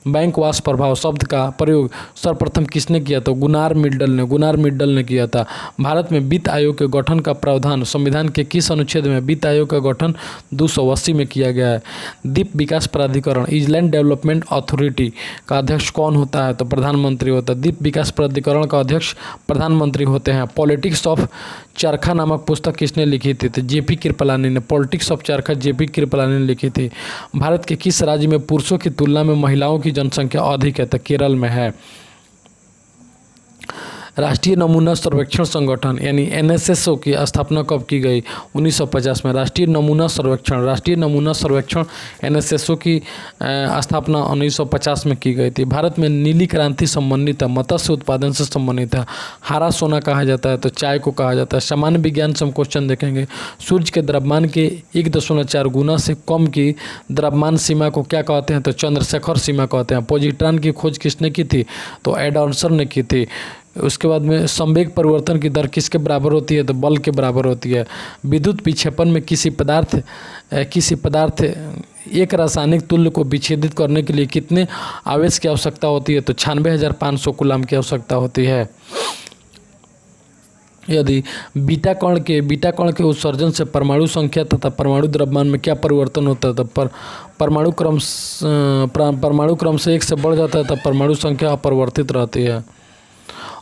बैंकवास प्रभाव शब्द का प्रयोग सर्वप्रथम किसने किया? तो गुनार मिड्डल ने किया था। भारत में वित्त आयोग के गठन का प्रावधान संविधान के किस अनुच्छेद में? वित्त आयोग का गठन 280 में किया गया है। द्वीप विकास प्राधिकरण आइलैंड डेवलपमेंट अथॉरिटी का अध्यक्ष कौन होता है? तो प्रधानमंत्री होता है। द्वीप विकास प्राधिकरण का अध्यक्ष प्रधानमंत्री होते हैं। पॉलिटिक्स ऑफ चरखा नामक पुस्तक किसने लिखी थी? तो जेपी कृपलानी ने। पॉलिटिक्स ऑफ चरखा जेपी कृपलानी ने लिखी थी। भारत के किस राज्य में पुरुषों की तुलना में महिलाओं की जनसंख्या अधिक है? तो केरल में है। राष्ट्रीय नमूना सर्वेक्षण संगठन यानी एनएसएसओ की स्थापना कब की गई? 1950 में। राष्ट्रीय नमूना सर्वेक्षण एनएसएसओ की स्थापना 1950 में की गई थी। भारत में नीली क्रांति संबंधित है, मत्स्य उत्पादन से संबंधित है। हरा सोना कहा जाता है तो चाय को कहा जाता है। सामान्य विज्ञान से हम क्वेश्चन देखेंगे। सूर्य के द्रव्यमान के 1.4 गुना से कम की द्रव्यमान सीमा को क्या कहते हैं? तो चंद्रशेखर सीमा कहते हैं। पॉजिट्रॉन की खोज किसने की थी? तो एडॉर्सन ने की थी। उसके बाद में संवेग परिवर्तन की दर किसके बराबर होती है? तो बल के बराबर होती है। विद्युत विक्षेपण में किसी पदार्थ एक रासायनिक तुल्य को विच्छेदित करने के लिए कितने आवेश की आवश्यकता होती है? तो 96,500 कूलम की आवश्यकता होती है। यदि बीटा कण के उत्सर्जन से परमाणु संख्या तथा परमाणु द्रव्यमान में क्या परिवर्तन होता है? तो परमाणु क्रम से 1 से बढ़ जाता है तब परमाणु संख्या अपरिवर्तित रहती है।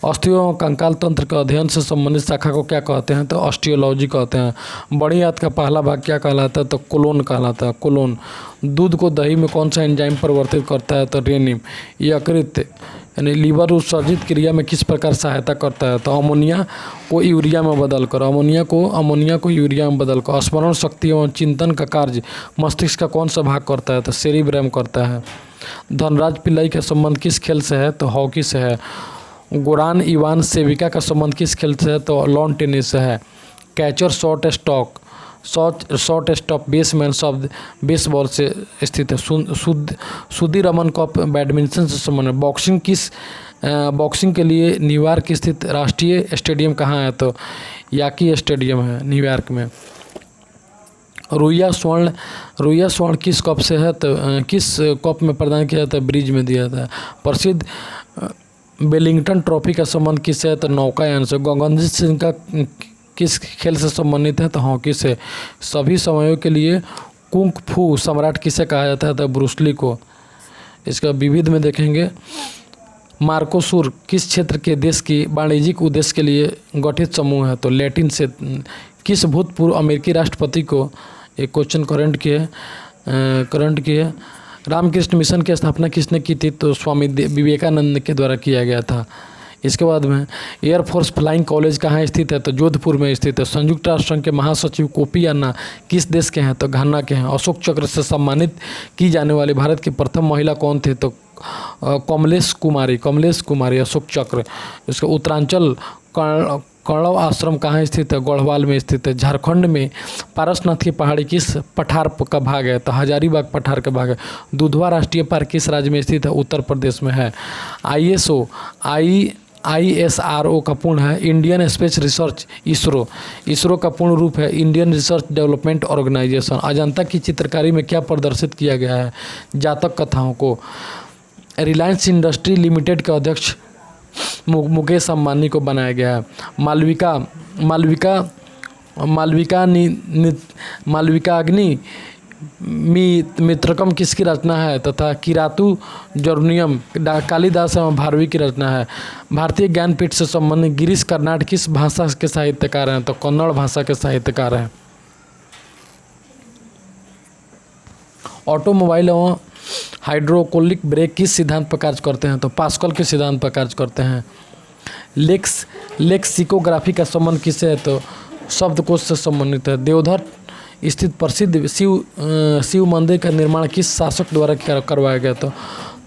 अस्थियों और कंकाल तंत्र के अध्ययन से संबंधित शाखा को क्या कहते हैं? तो ऑस्टियोलॉजी कहते हैं। बड़ी आंत का पहला भाग क्या कहलाता है? तो कोलोन कहलाता है। कोलोन। दूध को दही में कौन सा एंजाइम परिवर्तित करता है? तो रेनिम। यकृत यानी लीवर उत्सर्जित क्रिया में किस प्रकार सहायता करता है? तो अमोनिया को यूरिया में बदलकर स्मरण शक्ति एवं चिंतन का कार्य मस्तिष्क का कौन सा भाग करता है? तो सेरिब्रम करता है। धनराज पिल्लाई का संबंध किस खेल से है? तो हॉकी से है। गोरान इवान सेविका का संबंध किस खेल से है? तो लॉन टेनिस से है। कैचर शॉर्ट स्टॉप बेसमैन शब्द बेसबॉल से स्थित है। सुधीरमन कप बैडमिंटन से संबंध है। बॉक्सिंग के लिए न्यूयॉर्क स्थित राष्ट्रीय स्टेडियम कहाँ है? तो याकी स्टेडियम है न्यूयॉर्क में। रुइया स्वर्ण किस कप से है? तो किस कप में प्रदान किया जाता है? ब्रिज में दिया जाता है। प्रसिद्ध वेलिंगटन ट्रॉफी का संबंध किससे है? तो नौकायान से। गगनजीत सिंह का किस खेल से संबंधित है? तो हॉकी से। सभी समयों के लिए कुंग फू सम्राट किसे कहा जाता है? तो ब्रूस ली को। इसका विविध में देखेंगे। मार्कोसुर किस क्षेत्र के देश की वाणिज्यिक उद्देश्य के लिए गठित समूह है? तो लैटिन से। किस भूतपूर्व अमेरिकी राष्ट्रपति को, एक क्वेश्चन करंट की है, रामकृष्ण मिशन की स्थापना किसने की थी? तो स्वामी विवेकानंद के द्वारा किया गया था। इसके बाद में एयरफोर्स फ्लाइंग कॉलेज कहाँ स्थित है? तो जोधपुर में स्थित है। संयुक्त राष्ट्र संघ के महासचिव कोफी अन्ना किस देश के हैं? तो घाना के हैं। अशोक चक्र से सम्मानित की जाने वाली भारत की प्रथम महिला कौन थे? तो कमलेश कुमारी अशोक चक्र। इसका उत्तरांचल कौरव आश्रम कहाँ स्थित है? गढ़वाल में स्थित है। झारखंड में पारसनाथ की पहाड़ी किस पठार का भाग है? तो हजारीबाग पठार का भाग है। दुधवा राष्ट्रीय पार्क किस राज्य में स्थित है? उत्तर प्रदेश में है। ISRO का पूर्ण है Indian space research ISRO. ISRO का पूर्ण रूप है Indian research development organisation. Ajanta की चित्रकारी में क्या प्रदर्शित किया गया है? जातक कथाओं को। रिलायंस इंडस्ट्री लिमिटेड के अध्यक्ष मुकेश अंबानी को बनाया गया है। मालविकाग्नि मित्रकम किसकी रचना है? तथा किरातु जर्नियम कालिदास एवं भारवी की रचना है। भारतीय ज्ञानपीठ से संबंधित गिरीश कर्नाड किस भाषा के साहित्यकार हैं? तो कन्नड़ भाषा के साहित्यकार हैं। ऑटोमोबाइल एवं हाइड्रोकोलिक ब्रेक किस सिद्धांत पर कार्य करते हैं? तो पास्कल के सिद्धांत पर कार्य करते हैं। लेक्सिकोग्राफी का संबंध किससे है? तो शब्दकोश से संबंधित है। देवधर स्थित प्रसिद्ध शिव मंदिर का निर्माण किस शासक द्वारा करवाया गया था?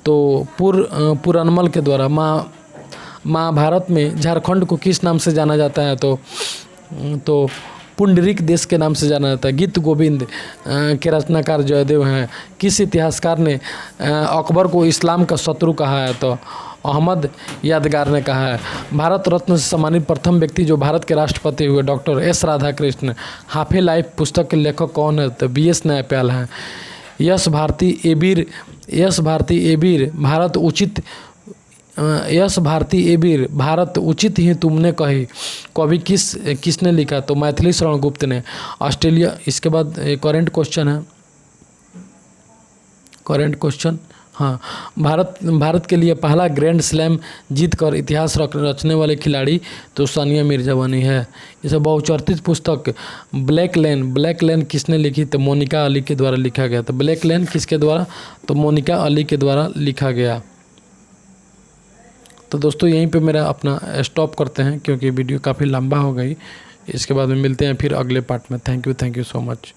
तो पुरनमल के द्वारा। महाभारत में झारखंड को किस नाम से जाना जाता है? तो पुंडरीक देश के नाम से जाना जाता है। गीत गोविंद के रचनाकार जयदेव हैं। किस इतिहासकार ने अकबर को इस्लाम का शत्रु कहा है? तो अहमद यादगार ने कहा है। भारत रत्न से सम्मानित प्रथम व्यक्ति जो भारत के राष्ट्रपति हुए डॉक्टर एस राधाकृष्ण। हाफे लाइफ पुस्तक के लेखक कौन है? तो BS न्यायपाल हैं। यश भारती एबीर भारत उचित ही तुमने कही कवि किसने लिखा? तो मैथिली शरण गुप्त ने। ऑस्ट्रेलिया। इसके बाद करेंट क्वेश्चन हाँ, भारत के लिए पहला ग्रैंड स्लैम जीतकर इतिहास रचने वाले खिलाड़ी तो सानिया मिर्जा बनी है। इसे बहुचर्चित पुस्तक ब्लैक लेन किसने लिखी? तो मोनिका अली के द्वारा लिखा गया। तो ब्लैक लेन किसके द्वारा? तो मोनिका अली के द्वारा लिखा गया। तो दोस्तों यहीं पे मेरा अपना स्टॉप करते हैं क्योंकि वीडियो काफ़ी लंबा हो गई। इसके बाद में मिलते हैं फिर अगले पार्ट में। Thank you so much.